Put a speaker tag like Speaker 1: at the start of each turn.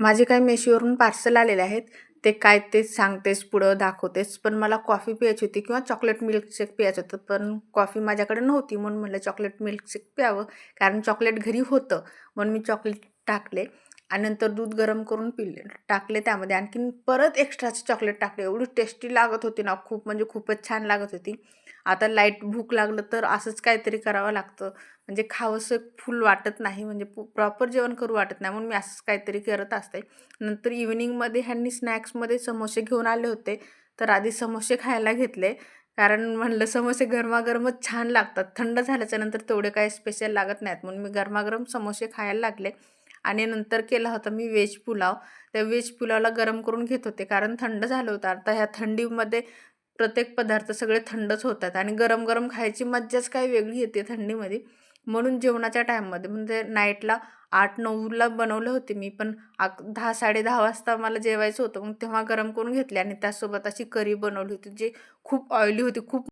Speaker 1: माझे काही मेशोवरून पार्सल आलेले आहेत. ते काय तेच सांगतेच, पुढं दाखवतेच. पण मला कॉफी प्यायची होती किंवा चॉकलेट मिल्कशेक प्यायचं होतं. पण कॉफी माझ्याकडे नव्हती म्हणून म्हटलं चॉकलेट मिल्कशेक प्यावं. कारण चॉकलेट घरी होतं म्हणून मी चॉकलेट टाकले आणि नंतर दूध गरम करून पिले टाकले. त्यामध्ये आणखीन परत एक्स्ट्राचे चॉकलेट टाकले. एवढी टेस्टी लागत होती ना, खूप म्हणजे खूपच छान लागत होती. आता लाईट भूक लागलं तर असंच काहीतरी करावं लागतं. म्हणजे खावंसं फुल वाटत नाही, म्हणजे प्रॉपर जेवण करू वाटत नाही, म्हणून मी असंच काहीतरी करत असते. नंतर इव्हिनिंगमध्ये ह्यांनी स्नॅक्समध्ये समोसे घेऊन आले होते, तर आधी समोसे खायला घेतले. कारण म्हणलं समोसे गरमागरमच छान लागतात. थंड झाल्याच्या नंतर तेवढे काही स्पेशल लागत नाहीत, म्हणून मी गरमागरम समोसे खायला लागले. आणि नंतर केला होता मी व्हेज पुलाव. त्या व्हेज पुलावला गरम करून घेत होते, कारण थंड झालं होतं. आता ह्या थंडीमध्ये प्रत्येक पदार्थ सगळे थंडच होतात आणि गरम गरम खायची मज्जाच काही वेगळी येते थंडीमध्ये. म्हणून जेवणाच्या टाईममध्ये म्हणजे नाईटला 8-9ला बनवले होते मी, पण 10-10:30 वाजता मला जेवायचं होतं. मग तेव्हा गरम करून घेतले आणि त्यासोबत अशी करी बनवली होती, जी खूप ऑइली होती. खूप